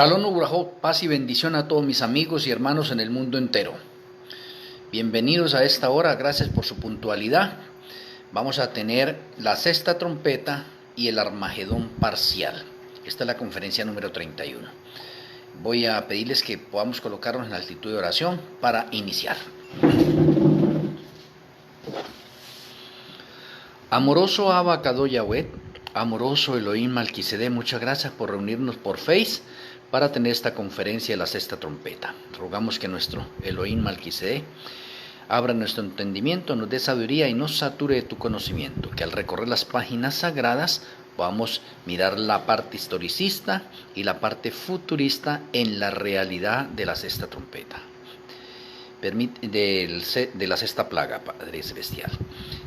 Shalom Ubrajot, paz y bendición a todos mis amigos y hermanos en el mundo entero. Bienvenidos a esta hora, gracias por su puntualidad. Vamos a tener la sexta trompeta y el Armagedón parcial. Esta es la conferencia número 31. Voy a pedirles que podamos colocarnos en altitud de oración para iniciar. Amoroso Abba Kadosh Yahweh, amoroso Elohim Malquisedec, muchas gracias por reunirnos por Face para tener esta conferencia de la sexta trompeta. Rogamos que nuestro Elohim Malquisedec abra nuestro entendimiento, nos dé sabiduría y nos sature de tu conocimiento, que al recorrer las páginas sagradas podamos mirar la parte historicista y la parte futurista en la realidad de la sexta trompeta, de la sexta plaga, Padre Celestial.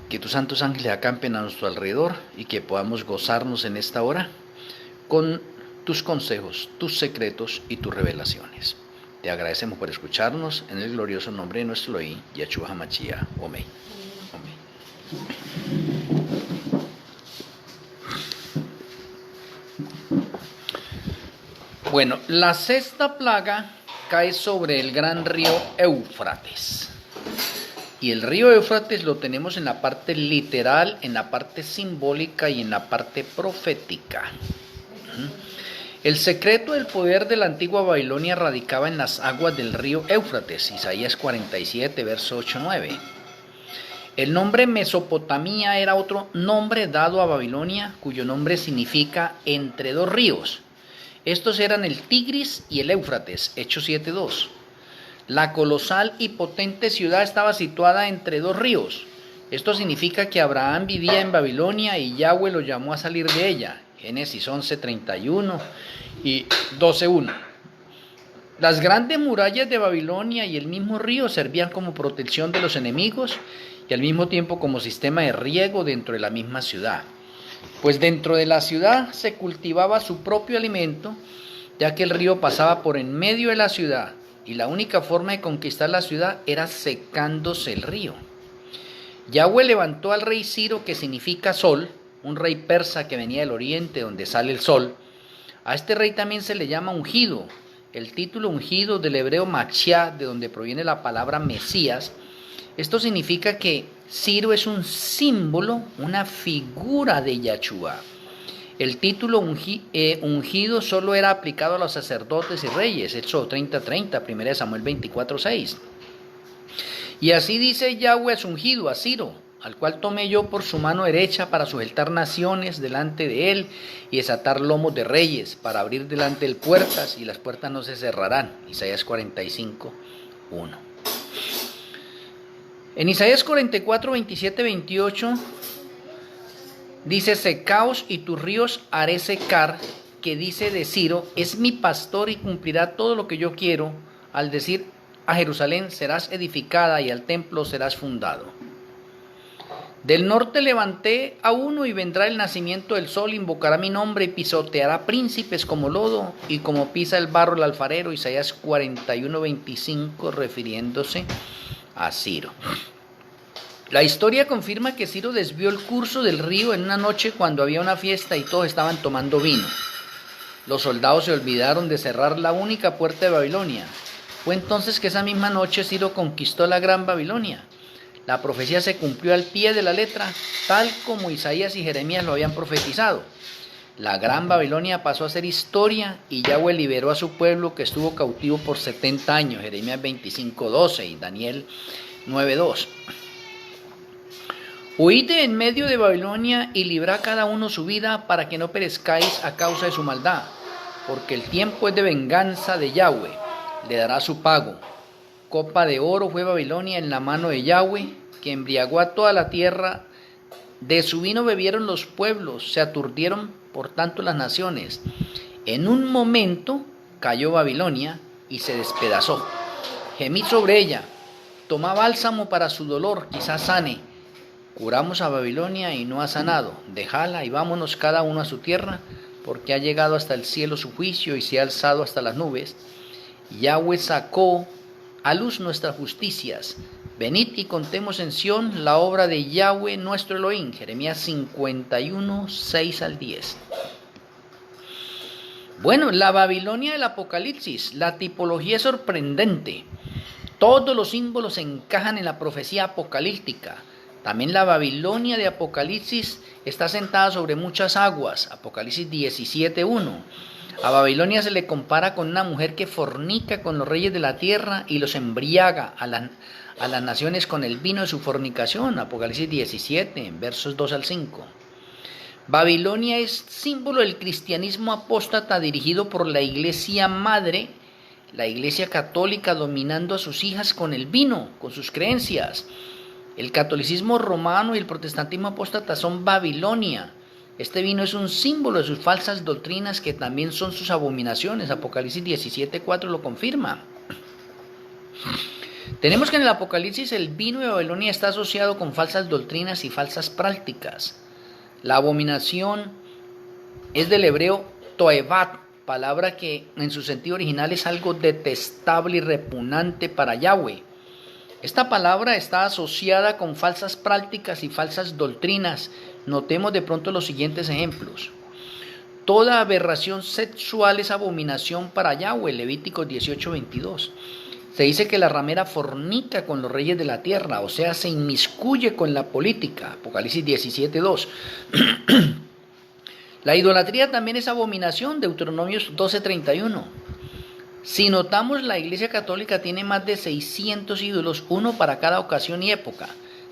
Que tus santos ángeles acampen a nuestro alrededor y que podamos gozarnos en esta hora con tus consejos, tus secretos y tus revelaciones. Te agradecemos por escucharnos en el glorioso nombre de nuestro Elohim, Yeshua HaMashiach. Amén. Bueno, la sexta plaga cae sobre el gran río Éufrates. Y el río Éufrates lo tenemos en la parte literal, en la parte simbólica y en la parte profética. El secreto del poder de la antigua Babilonia radicaba en las aguas del río Éufrates, Isaías 47, verso 8-9. El nombre Mesopotamia era otro nombre dado a Babilonia, cuyo nombre significa entre dos ríos. Estos eran el Tigris y el Éufrates, Hechos 7:2. La colosal y potente ciudad estaba situada entre dos ríos. Esto significa que Abraham vivía en Babilonia y Yahweh lo llamó a salir de ella. Génesis 11:31 y 12:1. Las grandes murallas de Babilonia y el mismo río servían como protección de los enemigos y al mismo tiempo como sistema de riego dentro de la misma ciudad. Pues dentro de la ciudad se cultivaba su propio alimento, ya que el río pasaba por en medio de la ciudad y la única forma de conquistar la ciudad era secándose el río. Yahweh levantó al rey Ciro, que significa sol, un rey persa que venía del oriente donde sale el sol. A este rey también se le llama ungido. El título ungido del hebreo Mashiach, de donde proviene la palabra Mesías. Esto significa que Ciro es un símbolo, una figura de Yahshua. El título ungido solo era aplicado a los sacerdotes y reyes, Éxodo 30:30, 1 Samuel 24:6. Y así dice Yahweh a su ungido, a Ciro, al cual tomé yo por su mano derecha para sujetar naciones delante de él y desatar lomos de reyes, para abrir delante de él puertas y las puertas no se cerrarán. Isaías 45:1. En Isaías 44:27-28 dice: secaos y tus ríos haré secar, que dice de Ciro, es mi pastor y cumplirá todo lo que yo quiero, al decir a Jerusalén serás edificada y al templo serás fundado. Del norte levanté a uno y vendrá el nacimiento del sol, invocará mi nombre y pisoteará príncipes como lodo y como pisa el barro el alfarero. Isaías 41:25, refiriéndose a Ciro. La historia confirma que Ciro desvió el curso del río en una noche cuando había una fiesta y todos estaban tomando vino. Los soldados se olvidaron de cerrar la única puerta de Babilonia. Fue entonces que esa misma noche Ciro conquistó la gran Babilonia. La profecía se cumplió al pie de la letra, tal como Isaías y Jeremías lo habían profetizado. La gran Babilonia pasó a ser historia y Yahweh liberó a su pueblo que estuvo cautivo por 70 años, Jeremías 25:12 y Daniel 9:2. Huid de en medio de Babilonia y librad cada uno su vida para que no perezcáis a causa de su maldad, porque el tiempo es de venganza de Yahweh, le dará su pago. Copa de oro fue Babilonia en la mano de Yahweh, que embriagó a toda la tierra. De su vino bebieron los pueblos, se aturdieron por tanto las naciones. En un momento cayó Babilonia y se despedazó. Gemí sobre ella, tomá bálsamo para su dolor, quizás sane. Curamos a Babilonia y no ha sanado. Déjala y vámonos cada uno a su tierra, porque ha llegado hasta el cielo su juicio y se ha alzado hasta las nubes. Yahweh sacó a luz nuestras justicias. Venid y contemos en Sión la obra de Yahweh nuestro Elohim. Jeremías 51:6-10. Bueno, la Babilonia del Apocalipsis, la tipología es sorprendente. Todos los símbolos encajan en la profecía apocalíptica. También la Babilonia de Apocalipsis está sentada sobre muchas aguas, Apocalipsis 17:1. A Babilonia se le compara con una mujer que fornica con los reyes de la tierra y los embriaga a las naciones con el vino de su fornicación, Apocalipsis 17, versos 2 al 5. Babilonia es símbolo del cristianismo apóstata dirigido por la iglesia madre, la iglesia católica dominando a sus hijas con el vino, con sus creencias. El catolicismo romano y el protestantismo apóstata son Babilonia. Este vino es un símbolo de sus falsas doctrinas que también son sus abominaciones. Apocalipsis 17:4 lo confirma. Tenemos que en el Apocalipsis el vino de Babilonia está asociado con falsas doctrinas y falsas prácticas. La abominación es del hebreo toebat, palabra que en su sentido original es algo detestable y repugnante para Yahweh. Esta palabra está asociada con falsas prácticas y falsas doctrinas. Notemos de pronto los siguientes ejemplos. Toda aberración sexual es abominación para Yahweh, Levíticos 18:22. Se dice que la ramera fornica con los reyes de la tierra, o sea, se inmiscuye con la política, Apocalipsis 17:2. La idolatría también es abominación, Deuteronomios 12:31. Si notamos, la Iglesia Católica tiene más de 600 ídolos, uno para cada ocasión y época.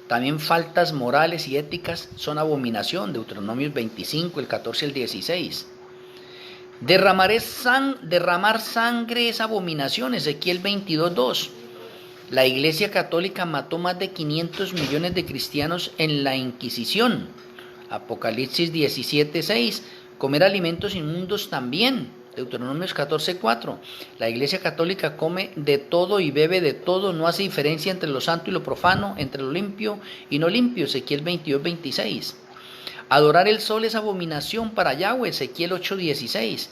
También faltas morales y éticas son abominación, Deuteronomios 25, el 14 y el 16. Derramar sangre es abominación, Ezequiel 22:2. La Iglesia Católica mató más de 500 millones de cristianos en la Inquisición, Apocalipsis 17:6. Comer alimentos inmundos también, Deuteronomios 14:4. La Iglesia Católica come de todo y bebe de todo, no hace diferencia entre lo santo y lo profano, entre lo limpio y no limpio, Ezequiel 22:26. Adorar el sol es abominación para Yahweh, Ezequiel 8:16.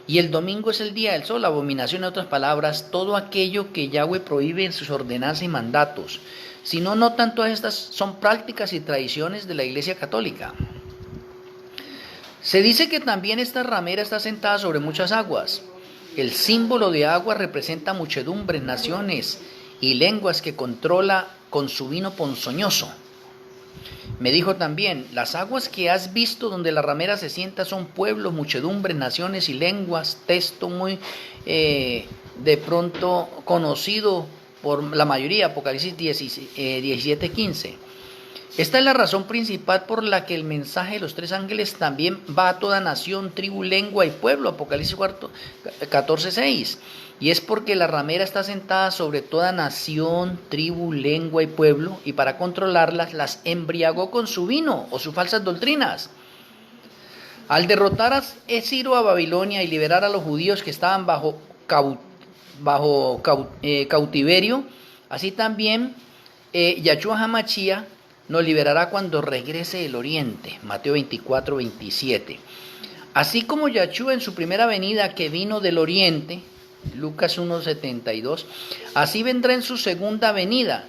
Y el domingo es el día del sol, abominación en otras palabras, todo aquello que Yahweh prohíbe en sus ordenanzas y mandatos. Si no notan, todas estas son prácticas y tradiciones de la Iglesia Católica. Se dice que también esta ramera está sentada sobre muchas aguas. El símbolo de agua representa muchedumbres, naciones y lenguas que controla con su vino ponzoñoso. Me dijo también, las aguas que has visto donde la ramera se sienta son pueblos, muchedumbres, naciones y lenguas, texto muy de pronto conocido por la mayoría, Apocalipsis 17:15. Esta es la razón principal por la que el mensaje de los tres ángeles también va a toda nación, tribu, lengua y pueblo, Apocalipsis 14:6. Y es porque la ramera está sentada sobre toda nación, tribu, lengua y pueblo, y para controlarlas las embriagó con su vino o sus falsas doctrinas. Al derrotar a Ciro a Babilonia y liberar a los judíos que estaban bajo cautiverio, así también Yahshua HaMashiach nos liberará cuando regrese del oriente, Mateo 24:27. Así como Yahshua en su primera venida que vino del oriente, Lucas 1:72, así vendrá en su segunda venida.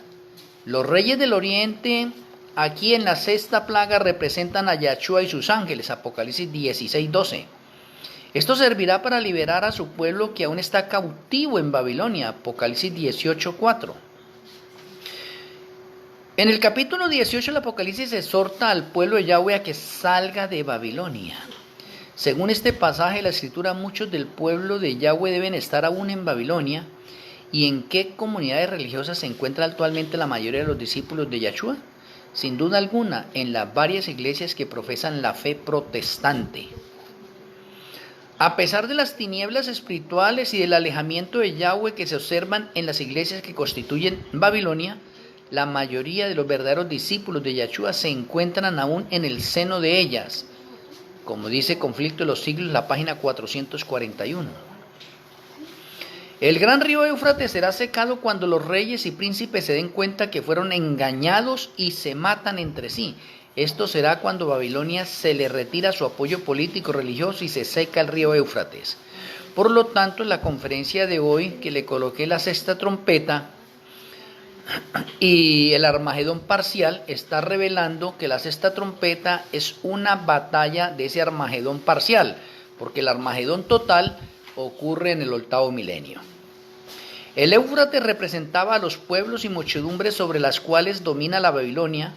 Los reyes del oriente aquí en la sexta plaga representan a Yahshua y sus ángeles, Apocalipsis 16:12. Esto servirá para liberar a su pueblo que aún está cautivo en Babilonia, Apocalipsis 18:4. En el capítulo 18 del Apocalipsis exhorta al pueblo de Yahweh a que salga de Babilonia. Según este pasaje de la Escritura, muchos del pueblo de Yahweh deben estar aún en Babilonia. ¿Y en qué comunidades religiosas se encuentra actualmente la mayoría de los discípulos de Yahshua? Sin duda alguna, en las varias iglesias que profesan la fe protestante. A pesar de las tinieblas espirituales y del alejamiento de Yahweh que se observan en las iglesias que constituyen Babilonia, la mayoría de los verdaderos discípulos de Yahshua se encuentran aún en el seno de ellas, como dice Conflicto de los Siglos, la página 441. El gran río Éufrates será secado cuando los reyes y príncipes se den cuenta que fueron engañados y se matan entre sí. Esto será cuando Babilonia se le retira su apoyo político religioso y se seca el río Éufrates. Por lo tanto, en la conferencia de hoy que le coloqué la sexta trompeta y el Armagedón parcial, está revelando que la sexta trompeta es una batalla de ese Armagedón parcial. porque el Armagedón total ocurre en el 8º milenio. El Éufrates representaba a los pueblos y muchedumbres sobre las cuales domina la Babilonia,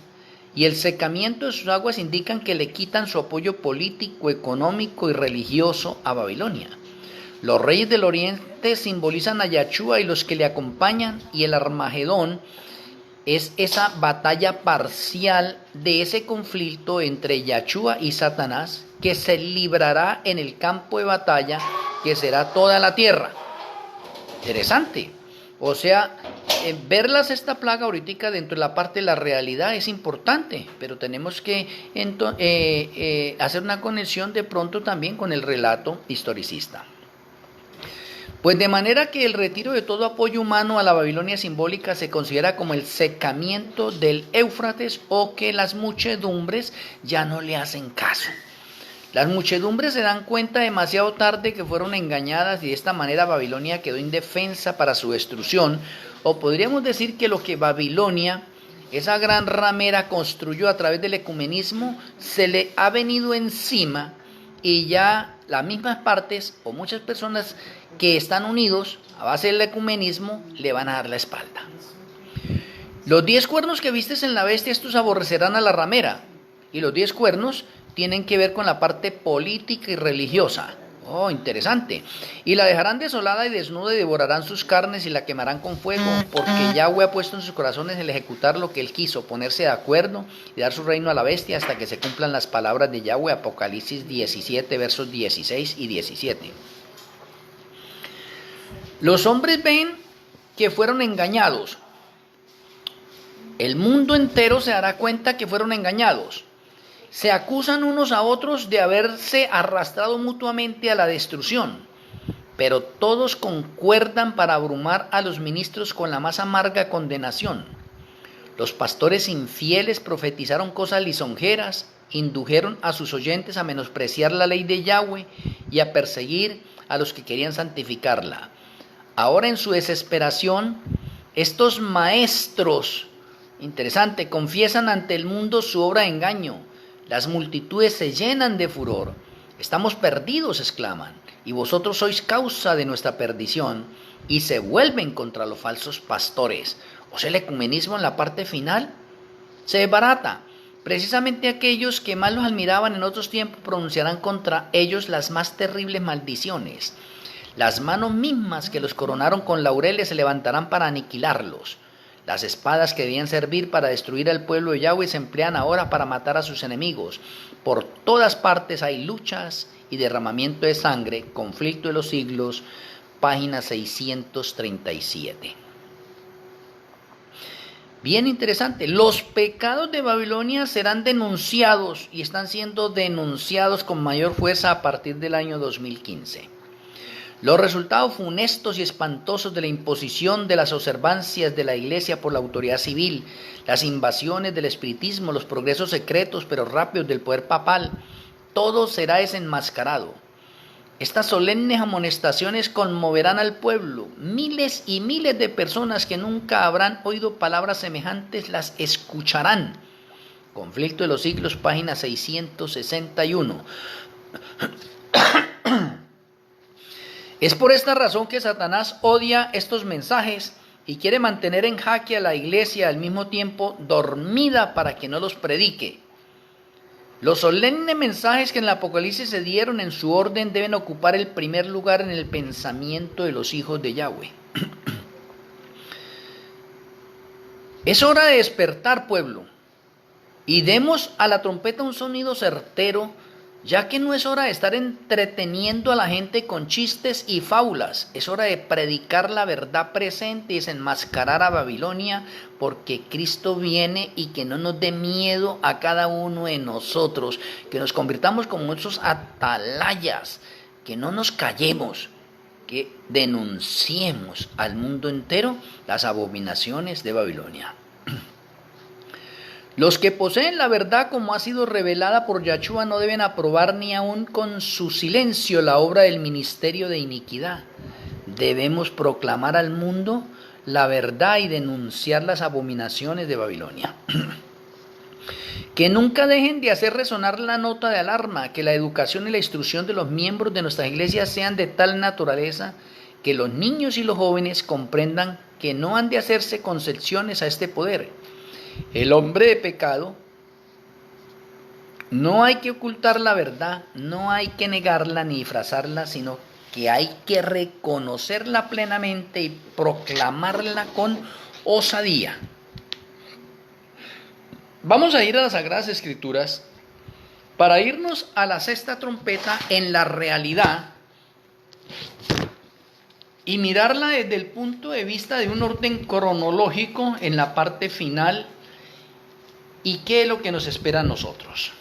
y el secamiento de sus aguas indican que le quitan su apoyo político, económico y religioso a Babilonia. Los reyes del oriente simbolizan a Yahshua y los que le acompañan, y el Armagedón es esa batalla parcial de ese conflicto entre Yahshua y Satanás que se librará en el campo de batalla que será toda la tierra. Interesante. O sea, ver la sexta plaga ahorita dentro de la parte de la realidad es importante, pero tenemos que hacer una conexión de pronto también con el relato historicista. Pues de manera que el retiro de todo apoyo humano a la Babilonia simbólica se considera como el secamiento del Éufrates, o que las muchedumbres ya no le hacen caso. Las muchedumbres se dan cuenta demasiado tarde que fueron engañadas, y de esta manera Babilonia quedó indefensa para su destrucción. O podríamos decir que lo que Babilonia, esa gran ramera, construyó a través del ecumenismo, se le ha venido encima, y ya las mismas partes o muchas personas que están unidos a base del ecumenismo le van a dar la espalda. Los 10 cuernos que vistes en la bestia, estos aborrecerán a la ramera, y los 10 cuernos tienen que ver con la parte política y religiosa. Oh, interesante. Y la dejarán desolada y desnuda, y devorarán sus carnes y la quemarán con fuego, porque Yahweh ha puesto en sus corazones el ejecutar lo que él quiso, ponerse de acuerdo y dar su reino a la bestia hasta que se cumplan las palabras de Yahweh. Apocalipsis 17, versos 16 y 17. Los hombres ven que fueron engañados. El mundo entero se dará cuenta que fueron engañados. Se acusan unos a otros de haberse arrastrado mutuamente a la destrucción, pero todos concuerdan para abrumar a los ministros con la más amarga condenación. Los pastores infieles profetizaron cosas lisonjeras, indujeron a sus oyentes a menospreciar la ley de Yahweh y a perseguir a los que querían santificarla. Ahora, en su desesperación, estos maestros, interesante, confiesan ante el mundo su obra de engaño. Las multitudes se llenan de furor. Estamos perdidos, exclaman, y vosotros sois causa de nuestra perdición, y se vuelven contra los falsos pastores. O sea, el ecumenismo en la parte final se desbarata. Precisamente aquellos que más los admiraban en otros tiempos pronunciarán contra ellos las más terribles maldiciones. Las manos mismas que los coronaron con laureles se levantarán para aniquilarlos. Las espadas que debían servir para destruir al pueblo de Yahweh se emplean ahora para matar a sus enemigos. Por todas partes hay luchas y derramamiento de sangre, conflicto de los siglos, página 637. Bien interesante, los pecados de Babilonia serán denunciados y están siendo denunciados con mayor fuerza a partir del año 2015. Los resultados funestos y espantosos de la imposición de las observancias de la Iglesia por la autoridad civil, las invasiones del espiritismo, los progresos secretos pero rápidos del poder papal, todo será desenmascarado. Estas solemnes amonestaciones conmoverán al pueblo. Miles y miles de personas que nunca habrán oído palabras semejantes las escucharán. Conflicto de los siglos, página 661. Es por esta razón que Satanás odia estos mensajes y quiere mantener en jaque a la iglesia, al mismo tiempo dormida, para que no los predique. Los solemnes mensajes que en el Apocalipsis se dieron en su orden deben ocupar el primer lugar en el pensamiento de los hijos de Yahweh. Es hora de despertar, pueblo, y demos a la trompeta un sonido certero, ya que no es hora de estar entreteniendo a la gente con chistes y fábulas. Es hora de predicar la verdad presente y desenmascarar a Babilonia, porque Cristo viene, y que no nos dé miedo a cada uno de nosotros, que nos convirtamos como esos atalayas, que no nos callemos, que denunciemos al mundo entero las abominaciones de Babilonia. Los que poseen la verdad como ha sido revelada por Yahshua no deben aprobar ni aun con su silencio la obra del ministerio de iniquidad. Debemos proclamar al mundo la verdad y denunciar las abominaciones de Babilonia. Que nunca dejen de hacer resonar la nota de alarma, que la educación y la instrucción de los miembros de nuestras iglesias sean de tal naturaleza que los niños y los jóvenes comprendan que no han de hacerse concesiones a este poder. El hombre de pecado, no hay que ocultar la verdad, no hay que negarla ni disfrazarla, sino que hay que reconocerla plenamente y proclamarla con osadía. Vamos a ir a las Sagradas Escrituras para irnos a la sexta trompeta en la realidad y mirarla desde el punto de vista de un orden cronológico en la parte final y qué es lo que nos espera a nosotros.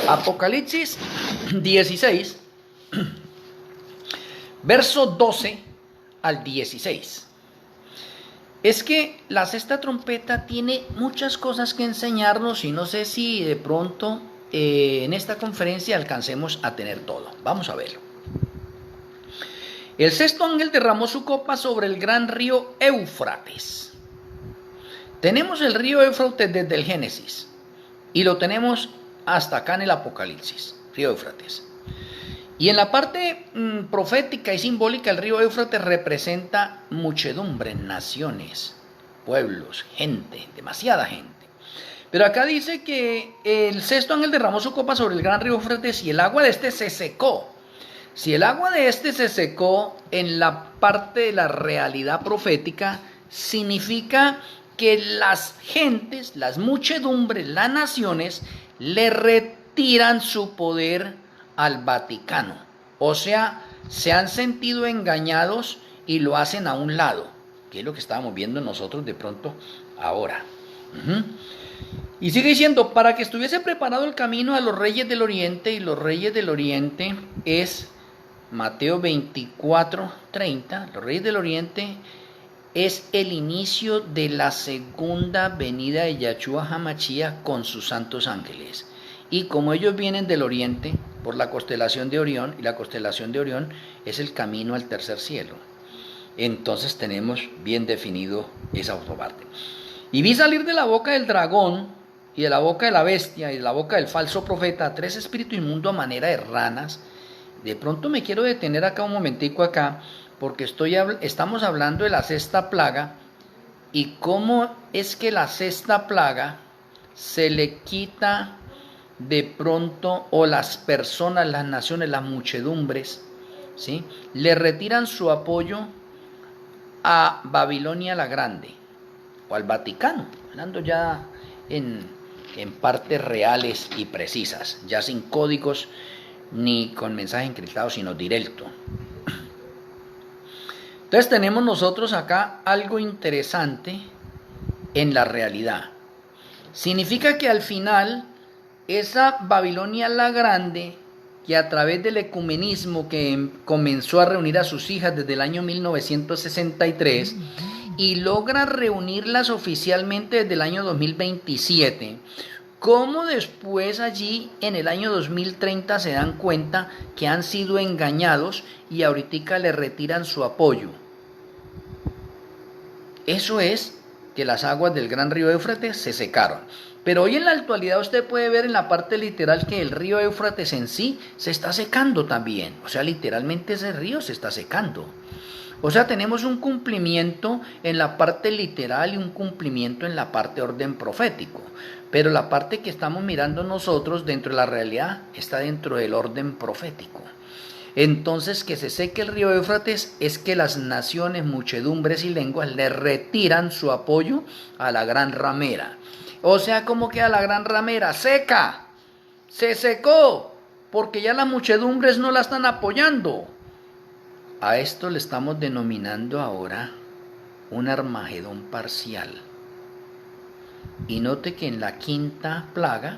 Apocalipsis 16, verso 12 al 16. Es que la sexta trompeta tiene muchas cosas que enseñarnos y no sé si de pronto en esta conferencia alcancemos a tener todo. Vamos a verlo. El sexto ángel derramó su copa sobre el gran río Éufrates. Tenemos el río Éufrates desde el Génesis y lo tenemos hasta acá en el Apocalipsis, río Éufrates. Y en la parte profética y simbólica, el río Éufrates representa muchedumbre, naciones, pueblos, gente, demasiada gente. Pero acá dice que el sexto ángel derramó su copa sobre el gran río Éufrates y el agua de este se secó. Si el agua de este se secó en la parte de la realidad profética, significa que las gentes, las muchedumbres, las naciones, le retiran su poder al Vaticano, o sea, se han sentido engañados y lo hacen a un lado, que es lo que estábamos viendo nosotros de pronto ahora. Y sigue diciendo, para que estuviese preparado el camino a los reyes del oriente, y los reyes del oriente es Mateo 24:30, los reyes del oriente es el inicio de la segunda venida de Yahshua HaMashiach con sus santos ángeles. Y como ellos vienen del oriente, por la constelación de Orión, y la constelación de Orión es el camino al tercer cielo, entonces tenemos bien definido esa otra parte. Y vi salir de la boca del dragón, y de la boca de la bestia, y de la boca del falso profeta, 3 espíritus inmundos a manera de ranas. De pronto me quiero detener acá un momentico acá, porque estamos hablando de la sexta plaga, y cómo es que la sexta plaga se le quita de pronto, o las personas, las naciones, las muchedumbres, ¿sí?, le retiran su apoyo a Babilonia la Grande, o al Vaticano, hablando ya en partes reales y precisas, ya sin códigos ni con mensajes encriptados, sino directo. Entonces tenemos nosotros acá algo interesante en la realidad. Significa que al final esa Babilonia la Grande, que a través del ecumenismo que comenzó a reunir a sus hijas desde el año 1963 y logra reunirlas oficialmente desde el año 2027, como después allí en el año 2030 se dan cuenta que han sido engañados y ahorita le retiran su apoyo. Eso es que las aguas del gran río Éufrates se secaron. Pero hoy en la actualidad usted puede ver en la parte literal que el río Éufrates en sí se está secando también. O sea, literalmente ese río se está secando. O sea, tenemos un cumplimiento en la parte literal y un cumplimiento en la parte orden profético. Pero la parte que estamos mirando nosotros dentro de la realidad está dentro del orden profético. Entonces, que se seque el río Éufrates es que las naciones, muchedumbres y lenguas le retiran su apoyo a la gran ramera. O sea, ¿cómo queda la gran ramera? Seca, se secó, porque ya las muchedumbres no la están apoyando. A esto le estamos denominando ahora un Armagedón parcial. Y note que en la quinta plaga,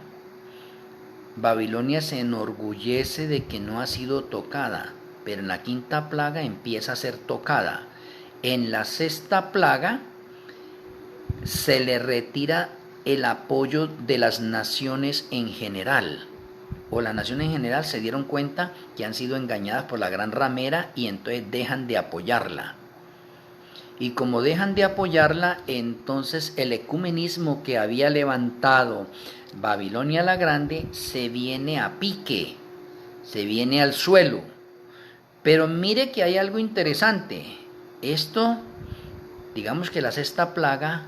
Babilonia se enorgullece de que no ha sido tocada, pero en la quinta plaga empieza a ser tocada. En la sexta plaga se le retira el apoyo de las naciones en general, o las naciones en general se dieron cuenta que han sido engañadas por la gran ramera y entonces dejan de apoyarla. Y como dejan de apoyarla, entonces el ecumenismo que había levantado Babilonia la Grande se viene a pique, se viene al suelo. Pero mire que hay algo interesante. Esto, digamos que la sexta plaga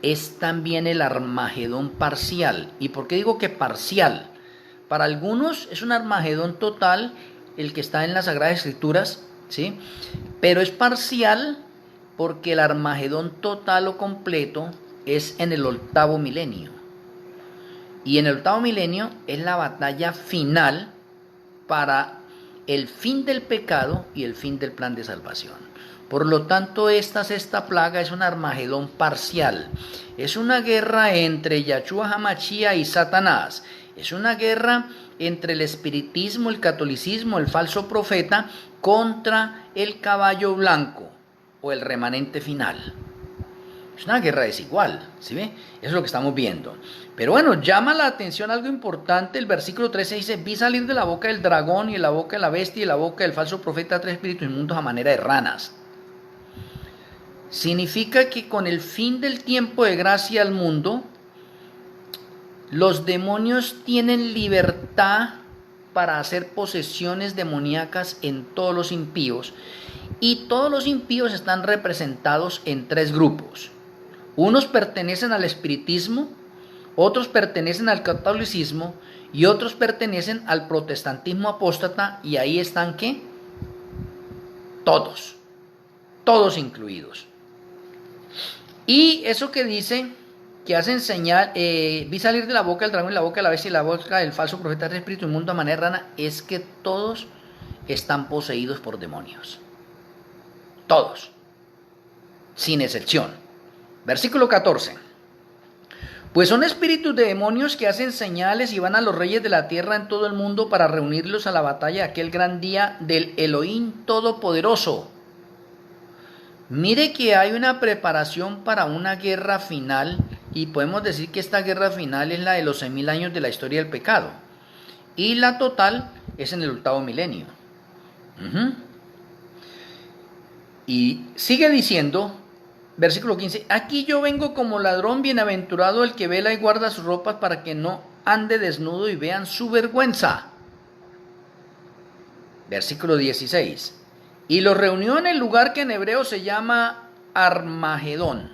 es también el Armagedón parcial. ¿Y por qué digo que parcial? Para algunos es un Armagedón total, el que está en las Sagradas Escrituras, ¿sí? Pero es parcial porque el Armagedón total o completo es en el 8º milenio. Y en el 8º milenio es la batalla final para el fin del pecado y el fin del plan de salvación. Por lo tanto, esta sexta plaga es un Armagedón parcial. Es una guerra entre Yahshua HaMashiach y Satanás. Es una guerra entre el espiritismo, el catolicismo, el falso profeta contra el caballo blanco o el remanente final. Es una guerra desigual, ¿sí ve? Eso es lo que estamos viendo. Pero bueno, llama la atención algo importante. El versículo 13 dice: vi salir de la boca del dragón y de la boca de la bestia y de la boca del falso profeta 3 espíritus inmundos a manera de ranas. Significa que con el fin del tiempo de gracia al mundo, los demonios tienen libertad para hacer posesiones demoníacas en todos los impíos. Y todos los impíos están representados en 3 grupos. Unos pertenecen al espiritismo, otros pertenecen al catolicismo y otros pertenecen al protestantismo apóstata. Y ahí están, ¿qué? Todos incluidos. Y eso que dice que hacen señal, vi salir de la boca del dragón y la boca de la bestia y la boca del falso profeta del espíritu inmundo a manera de rana, es que todos están poseídos por demonios. Todos, sin excepción. Versículo 14. Pues son espíritus de demonios que hacen señales y van a los reyes de la tierra en todo el mundo para reunirlos a la batalla de aquel gran día del Elohim Todopoderoso. Mire que hay una preparación para una guerra final, y podemos decir que esta guerra final es la de los 6.000 años de la historia del pecado. Y la total es en el 8º milenio. Y sigue diciendo, versículo 15, aquí yo vengo como ladrón, bienaventurado el que vela y guarda sus ropas para que no ande desnudo y vean su vergüenza. Versículo 16, y los reunió en el lugar que en hebreo se llama Armagedón.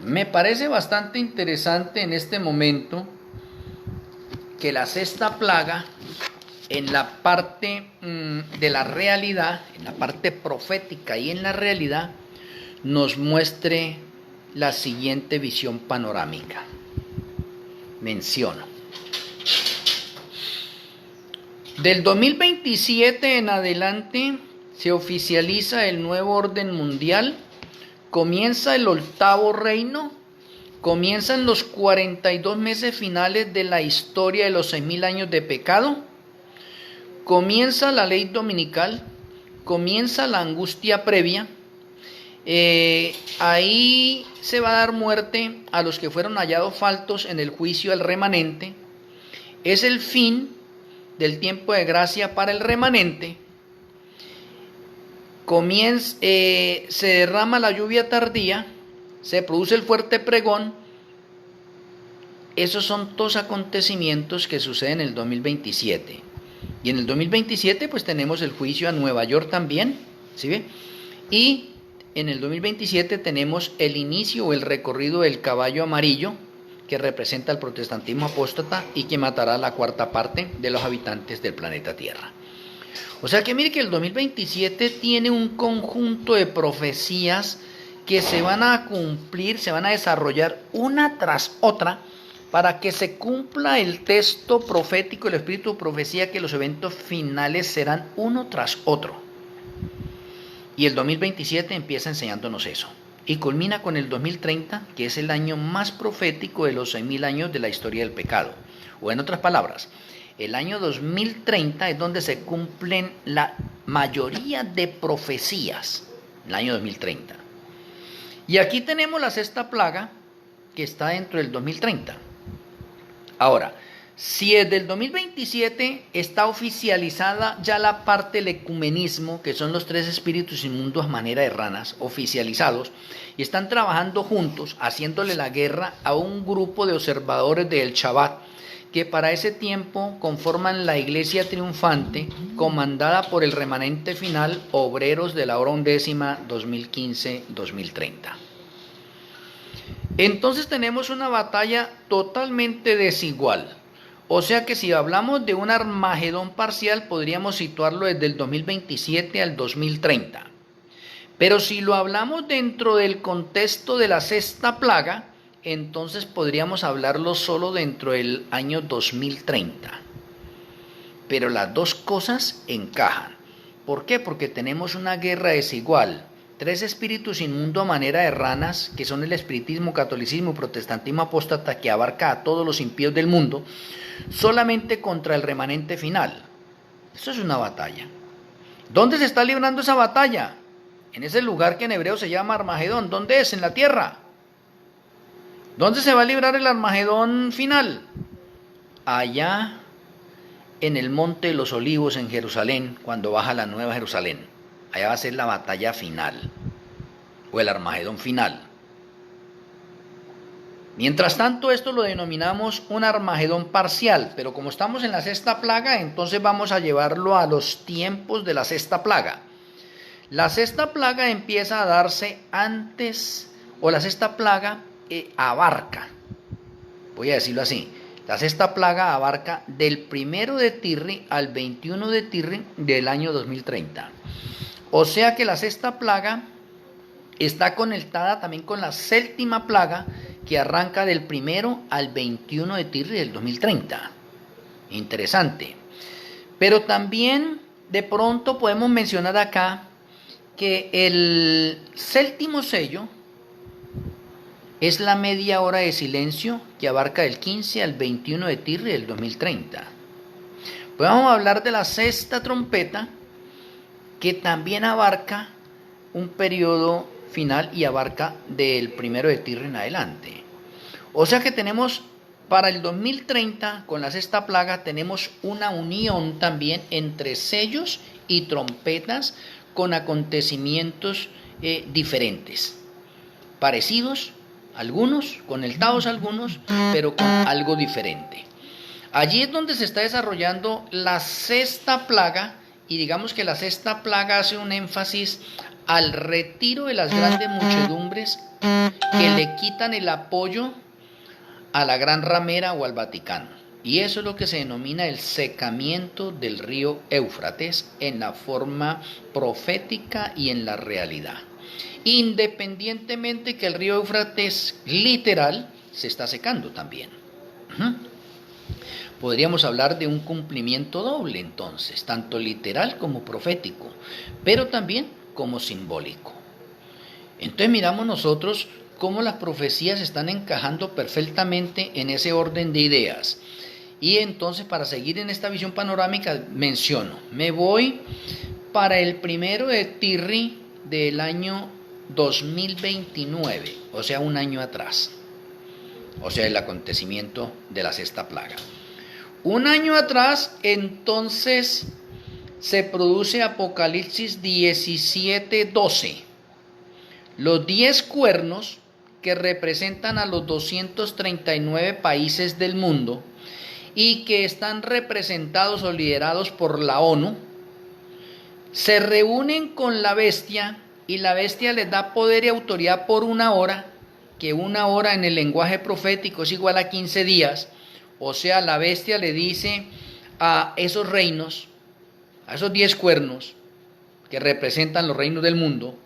Me parece bastante interesante en este momento que la sexta plaga, en la parte de la realidad, en la parte profética y en la realidad, nos muestre la siguiente visión panorámica. Menciono. Del 2027 en adelante se oficializa el nuevo orden mundial, comienza el 8º reino, comienzan los 42 meses finales de la historia de los 6.000 años de pecado, comienza la ley dominical, comienza la angustia previa, ahí se va a dar muerte a los que fueron hallados faltos en el juicio al remanente, es el fin del tiempo de gracia para el remanente, se derrama la lluvia tardía, se produce el fuerte pregón. Esos son todos acontecimientos que suceden en el 2027. Y en el 2027 pues tenemos el juicio a Nueva York también, ¿sí ve? Y en el 2027 tenemos el inicio o el recorrido del caballo amarillo, que representa el protestantismo apóstata y que matará a la 4ª parte de los habitantes del planeta Tierra. O sea que mire que el 2027 tiene un conjunto de profecías que se van a cumplir, se van a desarrollar una tras otra para que se cumpla el texto profético, el espíritu de profecía, que los eventos finales serán uno tras otro. Y el 2027 empieza enseñándonos eso. Y culmina con el 2030, que es el año más profético de los 6.000 años de la historia del pecado. O en otras palabras, el año 2030 es donde se cumplen la mayoría de profecías, el año 2030. Y aquí tenemos la sexta plaga, que está dentro del 2030. Ahora, Si desde el 2027 está oficializada ya la parte del ecumenismo, que son los tres espíritus inmundos a manera de ranas, oficializados, y están trabajando juntos, haciéndole la guerra a un grupo de observadores del Shabbat, que para ese tiempo conforman la iglesia triunfante, comandada por el remanente final, obreros de la hora undécima 2015-2030. Entonces tenemos una batalla totalmente desigual. O sea que si hablamos de un Armagedón parcial, podríamos situarlo desde el 2027 al 2030. Pero si lo hablamos dentro del contexto de la sexta plaga, entonces podríamos hablarlo solo dentro del año 2030. Pero las dos cosas encajan. ¿Por qué? Porque tenemos una guerra desigual. Tres espíritus inmundos a manera de ranas, que son el espiritismo, catolicismo y protestantismo apóstata, que abarca a todos los impíos del mundo, solamente contra el remanente final. Eso es una batalla. ¿Dónde se está librando esa batalla? En ese lugar que en hebreo se llama Armagedón. ¿Dónde es? En la tierra. ¿Dónde se va a librar el Armagedón final? Allá en el Monte de los Olivos en Jerusalén, cuando baja la Nueva Jerusalén. Allá va a ser la batalla final, o el Armagedón final. Mientras tanto, esto lo denominamos un Armagedón parcial, pero como estamos en la sexta plaga, entonces vamos a llevarlo a los tiempos de la sexta plaga. La sexta plaga empieza a darse antes, o la sexta plaga abarca, voy a decirlo así, la sexta plaga abarca del 1 de Tirri al 21 de Tirri del año 2030. O sea que la sexta plaga está conectada también con la séptima plaga, que arranca del 1 al 21 de Tirri del 2030. Interesante. Pero también de pronto podemos mencionar acá que el séptimo sello es la media hora de silencio que abarca del 15 al 21 de Tirri del 2030. Podemos hablar de la sexta trompeta, que también abarca un periodo final y abarca del 1 de Tirri en adelante. O sea que tenemos para el 2030, con la sexta plaga, tenemos una unión también entre sellos y trompetas con acontecimientos diferentes, parecidos algunos, conectados algunos, pero con algo diferente. Allí es donde se está desarrollando la sexta plaga, y digamos que la sexta plaga hace un énfasis al retiro de las grandes muchedumbres que le quitan el apoyo a la Gran Ramera o al Vaticano. Y eso es lo que se denomina el secamiento del río Éufrates en la forma profética y en la realidad. Independientemente que el río Éufrates literal se está secando también. Podríamos hablar de un cumplimiento doble entonces, tanto literal como profético, pero también como simbólico. Entonces miramos nosotros cómo las profecías están encajando perfectamente en ese orden de ideas. Y entonces, para seguir en esta visión panorámica, me voy para el 1 de Tirri del año 2029, o sea, un año atrás, o sea, el acontecimiento de la sexta plaga. Un año atrás, entonces, se produce Apocalipsis 17:12, los 10 cuernos que representan a los 239 países del mundo y que están representados o liderados por la ONU, se reúnen con la bestia y la bestia les da poder y autoridad por una hora, que una hora en el lenguaje profético es igual a 15 días, o sea, la bestia le dice a esos reinos, a esos 10 cuernos que representan los reinos del mundo,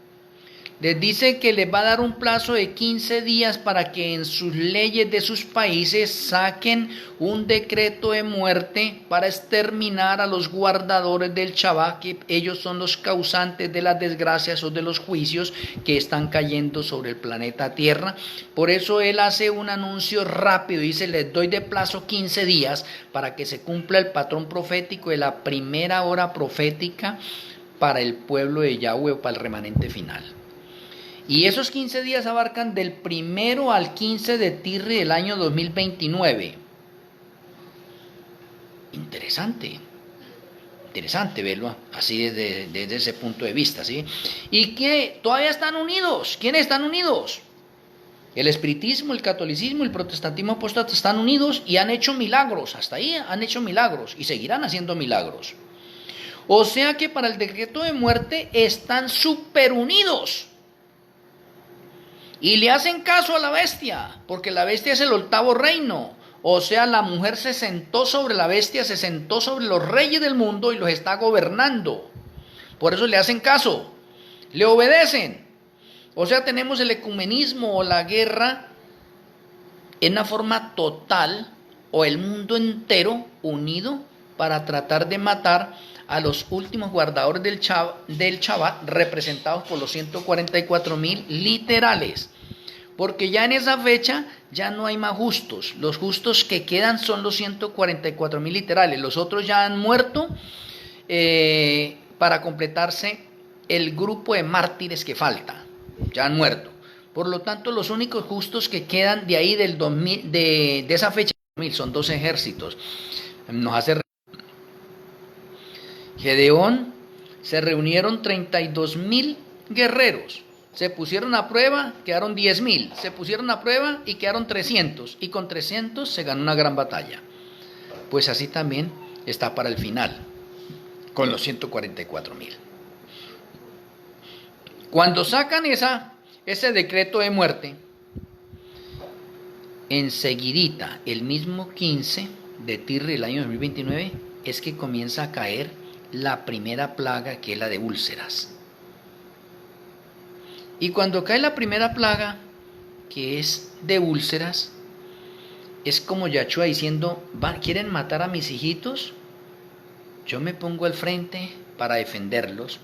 les dice que les va a dar un plazo de 15 días para que en sus leyes de sus países saquen un decreto de muerte para exterminar a los guardadores del Shabbat, que ellos son los causantes de las desgracias o de los juicios que están cayendo sobre el planeta Tierra. Por eso él hace un anuncio rápido y dice: les doy de plazo 15 días para que se cumpla el patrón profético de la primera hora profética para el pueblo de Yahweh o para el remanente final. Y esos 15 días abarcan del 1 al 15 de Tirri del año 2029. Interesante. Interesante verlo así desde ese punto de vista, ¿sí? Y que todavía están unidos. ¿Quiénes están unidos? El espiritismo, el catolicismo, el protestantismo apóstata están unidos y han hecho milagros. Hasta ahí han hecho milagros y seguirán haciendo milagros. O sea que para el decreto de muerte están súper unidos. Y le hacen caso a la bestia, porque la bestia es el octavo reino. O sea, la mujer se sentó sobre la bestia, se sentó sobre los reyes del mundo y los está gobernando. Por eso le hacen caso, le obedecen. O sea, tenemos el ecumenismo o la guerra en una forma total, o el mundo entero unido para tratar de matar a los últimos guardadores del Shabbat, representados por los 144.000 literales. Porque ya en esa fecha ya no hay más justos. Los justos que quedan son los 144.000 literales. Los otros ya han muerto para completarse el grupo de mártires que falta. Ya han muerto. Por lo tanto, los únicos justos que quedan de ahí del 2000, de esa fecha son 2 ejércitos. Nos hace Gedeón, se reunieron 32.000 guerreros. Se pusieron a prueba, quedaron 10.000. Se pusieron a prueba y quedaron 300. Y con 300 se ganó una gran batalla. Pues así también está para el final, con los 144.000. Cuando sacan ese decreto de muerte, enseguidita, el mismo 15 de Tirri del año 2029, es que comienza a caer la primera plaga, que es la de úlceras. Y cuando cae la primera plaga, que es de úlceras, es como Yahshua diciendo, ¿quieren matar a mis hijitos? Yo me pongo al frente para defenderlos,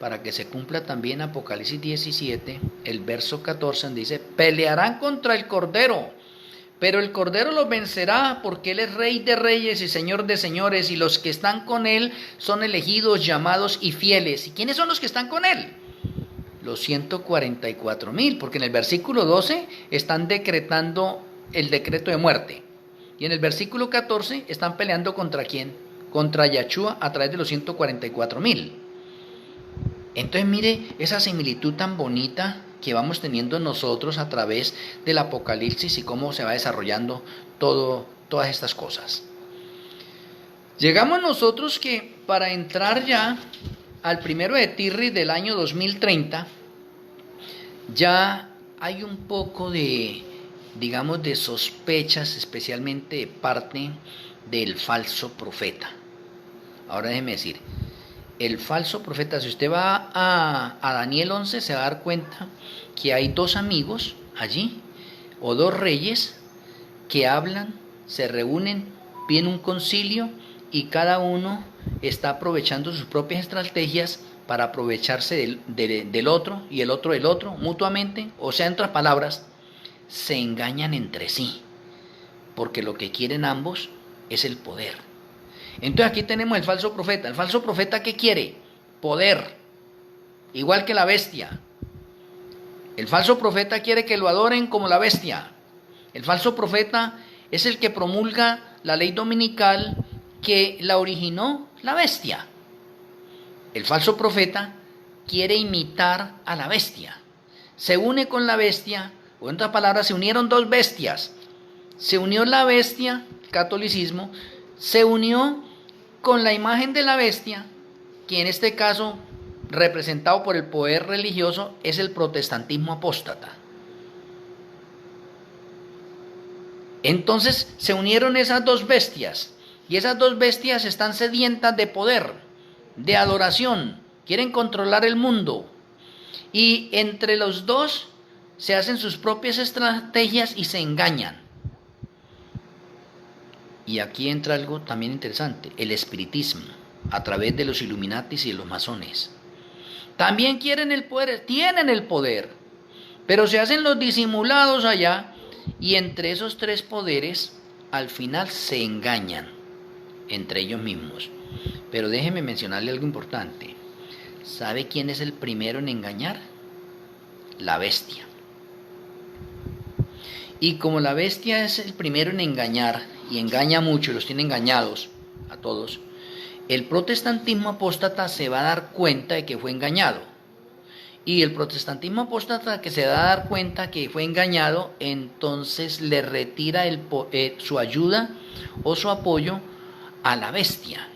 para que se cumpla también Apocalipsis 17, el verso 14, donde dice, pelearán contra el Cordero, pero el Cordero los vencerá, porque Él es Rey de reyes y Señor de señores, y los que están con Él son elegidos, llamados y fieles. ¿Y quiénes son los que están con Él? Los 144.000, porque en el versículo 12 están decretando el decreto de muerte. Y en el versículo 14 están peleando ¿contra quién? Contra Yahshua a través de los 144.000. Entonces mire esa similitud tan bonita que vamos teniendo nosotros a través del Apocalipsis y cómo se va desarrollando todas estas cosas. Llegamos nosotros que para entrar ya al 1 de Tirri del año 2030, ya hay un poco de, digamos, de sospechas, especialmente de parte del falso profeta. Ahora déjeme decir, el falso profeta, si usted va a Daniel 11, se va a dar cuenta que hay 2 amigos allí, o 2 reyes, que hablan, se reúnen, piden un concilio, y cada uno está aprovechando sus propias estrategias para aprovecharse del otro, y el otro del otro, mutuamente. O sea, en otras palabras, se engañan entre sí, porque lo que quieren ambos es el poder. Entonces aquí tenemos el falso profeta. ¿El falso profeta qué quiere? Poder, igual que la bestia. El falso profeta quiere que lo adoren como la bestia. El falso profeta es el que promulga la ley dominical que la originó la bestia. El falso profeta quiere imitar a la bestia. Se une con la bestia, o en otras palabras, se unieron 2 bestias. Se unió la bestia, catolicismo, se unió con la imagen de la bestia, que en este caso, representado por el poder religioso, es el protestantismo apóstata. Entonces se unieron esas 2 bestias, y esas 2 bestias están sedientas de poder, de adoración, quieren controlar el mundo, y entre los 2 se hacen sus propias estrategias y se engañan. Y aquí entra algo también interesante, el espiritismo, a través de los Illuminatis y los masones. También quieren el poder, tienen el poder, pero se hacen los disimulados allá, y entre esos 3 poderes, al final se engañan entre ellos mismos. Pero déjeme mencionarle algo importante. ¿Sabe quién es el primero en engañar? La bestia. Y como la bestia es el primero en engañar, y engaña mucho y los tiene engañados, a todos, el protestantismo apóstata se va a dar cuenta de que fue engañado. Y el protestantismo apóstata que se va a dar cuenta que fue engañado, entonces le retira su ayuda o su apoyo a la bestia.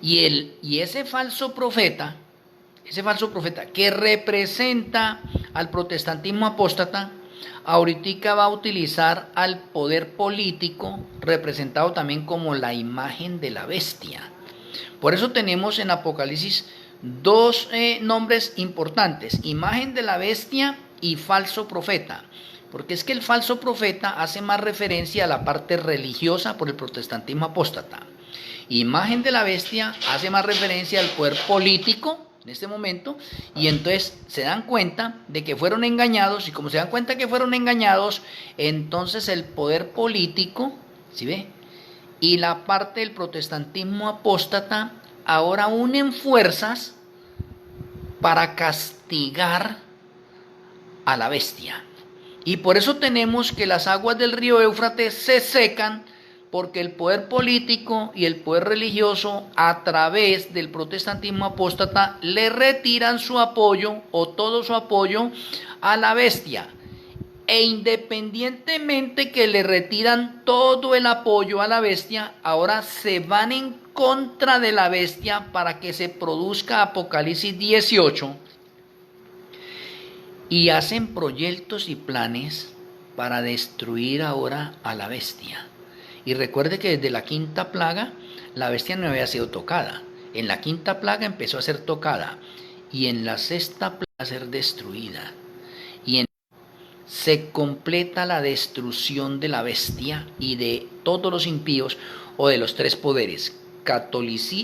Y ese falso profeta que representa al protestantismo apóstata, ahorita va a utilizar al poder político, representado también como la imagen de la bestia. Por eso tenemos en Apocalipsis dos nombres importantes: imagen de la bestia y falso profeta. Porque es que el falso profeta hace más referencia a la parte religiosa por el protestantismo apóstata. Imagen de la bestia hace más referencia al poder político en este momento, y entonces se dan cuenta de que fueron engañados, y como se dan cuenta que fueron engañados, entonces el poder político, ¿sí ve?, y la parte del protestantismo apóstata ahora unen fuerzas para castigar a la bestia. Y por eso tenemos que las aguas del río Éufrates se secan, porque el poder político y el poder religioso, a través del protestantismo apóstata, le retiran su apoyo o todo su apoyo a la bestia. E independientemente que le retiran todo el apoyo a la bestia, ahora se van en contra de la bestia para que se produzca Apocalipsis 18, y hacen proyectos y planes para destruir ahora a la bestia. Y recuerde que desde la quinta plaga la bestia no había sido tocada. En la quinta plaga empezó a ser tocada, y en la sexta plaga a ser destruida. Se completa la destrucción de la bestia y de todos los impíos, o de los tres poderes: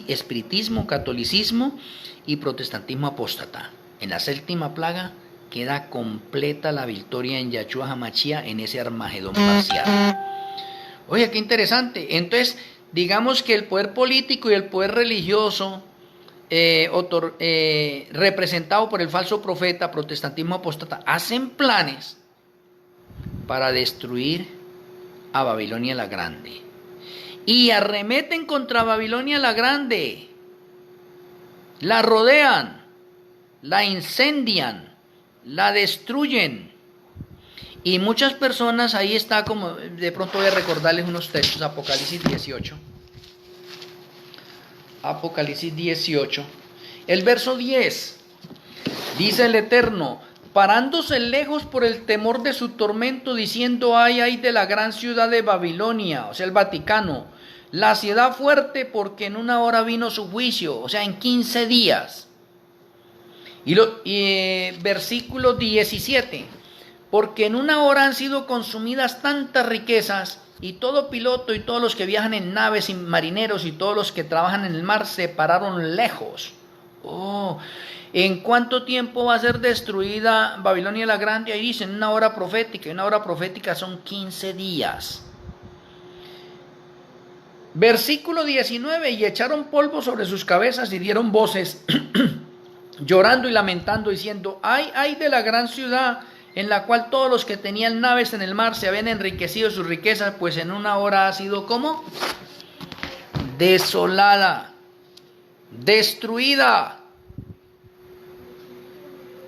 espiritismo, catolicismo y protestantismo apóstata. En la séptima plaga queda completa la victoria en Yahshua HaMashiach, en ese Armagedón parcial. Oye, qué interesante. Entonces, digamos que el poder político y el poder religioso, representado por el falso profeta, protestantismo apóstata, hacen planes para destruir a Babilonia la Grande. Y arremeten contra Babilonia la Grande. La rodean, la incendian, la destruyen. Y muchas personas, ahí está, como de pronto voy a recordarles unos textos. Apocalipsis 18. Apocalipsis 18. El verso 10. Dice el Eterno: parándose lejos por el temor de su tormento, diciendo: ay de la gran ciudad de Babilonia, o sea, el Vaticano, la ciudad fuerte, porque en una hora vino su juicio, o sea, en 15 días. Versículo 17. Porque en una hora han sido consumidas tantas riquezas, y todo piloto y todos los que viajan en naves y marineros y todos los que trabajan en el mar se pararon lejos. ¿En cuánto tiempo va a ser destruida Babilonia la Grande? Ahí dicen una hora profética, y una hora profética son 15 días. Versículo 19. Y echaron polvo sobre sus cabezas y dieron voces, llorando y lamentando, diciendo: ay de la gran ciudad, en la cual todos los que tenían naves en el mar se habían enriquecido sus riquezas, pues en una hora ha sido ¿cómo? Desolada, destruida.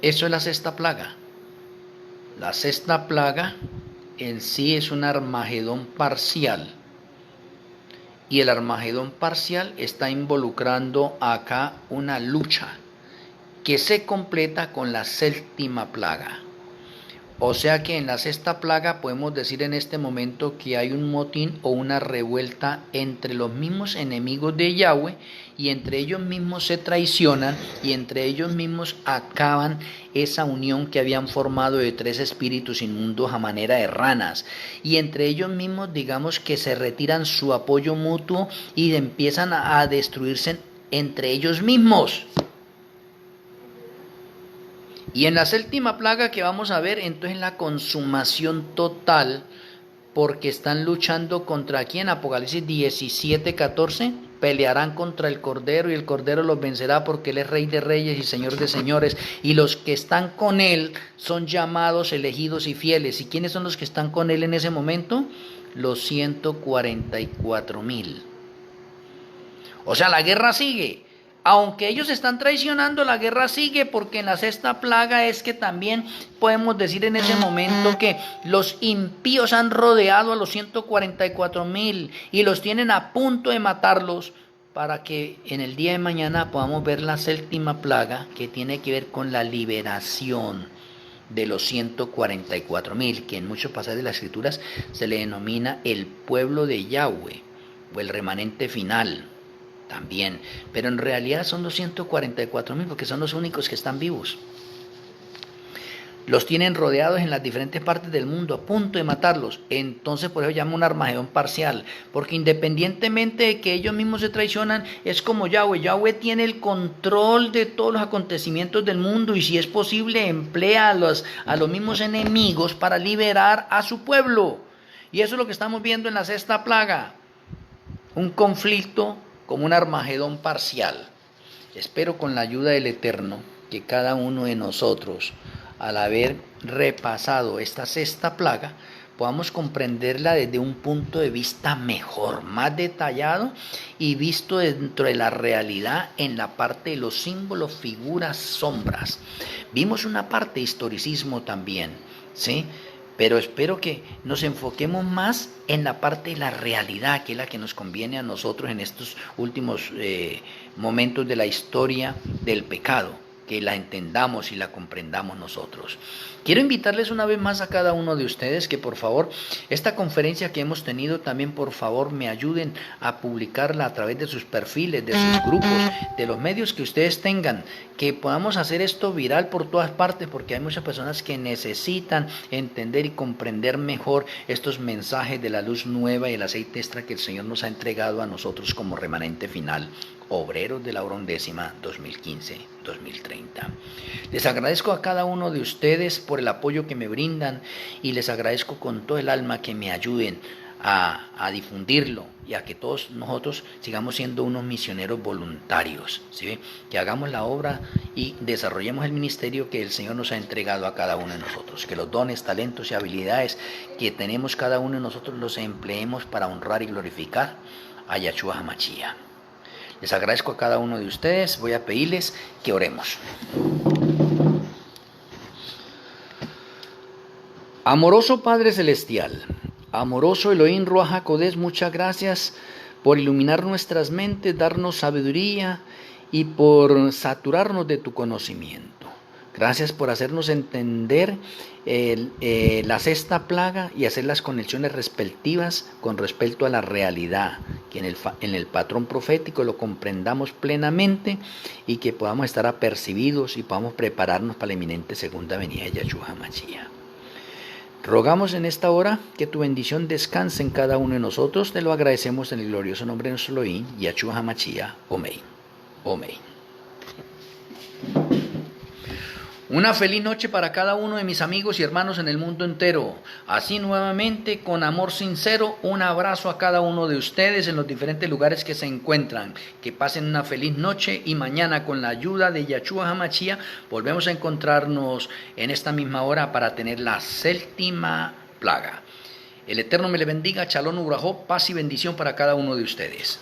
Eso es la sexta plaga. La sexta plaga en sí es un Armagedón parcial. Y el Armagedón parcial está involucrando acá una lucha que se completa con la séptima plaga. O sea que en la sexta plaga podemos decir en este momento que hay un motín o una revuelta entre los mismos enemigos de Yahweh, y entre ellos mismos se traicionan, y entre ellos mismos acaban esa unión que habían formado de tres espíritus inmundos a manera de ranas, y entre ellos mismos, digamos que se retiran su apoyo mutuo y empiezan a destruirse entre ellos mismos. Y en la séptima plaga que vamos a ver, entonces la consumación total, porque están luchando contra ¿quién? Apocalipsis 17:14, pelearán contra el Cordero, y el Cordero los vencerá, porque Él es Rey de Reyes y Señor de Señores, y los que están con Él son llamados, elegidos y fieles. ¿Y quiénes son los que están con Él en ese momento? Los 144,000. O sea, la guerra sigue. Aunque ellos están traicionando, la guerra sigue, porque en la sexta plaga es que también podemos decir en ese momento que los impíos han rodeado a los 144,000 y los tienen a punto de matarlos, para que en el día de mañana podamos ver la séptima plaga, que tiene que ver con la liberación de los 144,000, que en muchos pasajes de las escrituras se le denomina el pueblo de Yahweh o el remanente final también, pero en realidad son los 144,000, porque son los únicos que están vivos. Los tienen rodeados en las diferentes partes del mundo, a punto de matarlos. Entonces por eso llama un Armagedón parcial, porque independientemente de que ellos mismos se traicionan, es como Yahweh. Yahweh tiene el control de todos los acontecimientos del mundo, y si es posible emplea a los mismos enemigos para liberar a su pueblo. Y eso es lo que estamos viendo en la sexta plaga, un conflicto como un Armagedón parcial. Espero con la ayuda del Eterno que cada uno de nosotros, al haber repasado esta sexta plaga, podamos comprenderla desde un punto de vista mejor, más detallado y visto dentro de la realidad, en la parte de los símbolos, figuras, sombras. Vimos una parte de historicismo también, ¿sí? Pero espero que nos enfoquemos más en la parte de la realidad, que es la que nos conviene a nosotros en estos últimos momentos de la historia del pecado, que la entendamos y la comprendamos nosotros. Quiero invitarles una vez más a cada uno de ustedes que por favor, esta conferencia que hemos tenido también por favor me ayuden a publicarla a través de sus perfiles, de sus grupos, de los medios que ustedes tengan, que podamos hacer esto viral por todas partes, porque hay muchas personas que necesitan entender y comprender mejor estos mensajes de la luz nueva y el aceite extra que el Señor nos ha entregado a nosotros como remanente final, obreros de la hora undécima 2015-2030. Les agradezco a cada uno de ustedes por el apoyo que me brindan, y les agradezco con todo el alma que me ayuden a difundirlo, y a que todos nosotros sigamos siendo unos misioneros voluntarios, ¿sí? Que hagamos la obra y desarrollemos el ministerio que el Señor nos ha entregado a cada uno de nosotros, que los dones, talentos y habilidades que tenemos cada uno de nosotros los empleemos para honrar y glorificar a Yahshua HaMashiach. Les agradezco a cada uno de ustedes. Voy a pedirles que oremos. Amoroso Padre Celestial, amoroso Elohim Ruach HaKodesh, muchas gracias por iluminar nuestras mentes, darnos sabiduría y por saturarnos de tu conocimiento. Gracias por hacernos entender la sexta plaga y hacer las conexiones respectivas con respecto a la realidad, que en el patrón profético lo comprendamos plenamente y que podamos estar apercibidos y podamos prepararnos para la inminente segunda venida de Yahshua HaMashiach. Rogamos en esta hora que tu bendición descanse en cada uno de nosotros. Te lo agradecemos en el glorioso nombre de nuestro Elohim, Yahshua HaMashiach. Amén. Amén. Una feliz noche para cada uno de mis amigos y hermanos en el mundo entero. Así nuevamente, con amor sincero, un abrazo a cada uno de ustedes en los diferentes lugares que se encuentran. Que pasen una feliz noche, y mañana, con la ayuda de Yahshua HaMashiach, volvemos a encontrarnos en esta misma hora para tener la séptima plaga. El Eterno me le bendiga. Shalom Ubrajó, paz y bendición para cada uno de ustedes.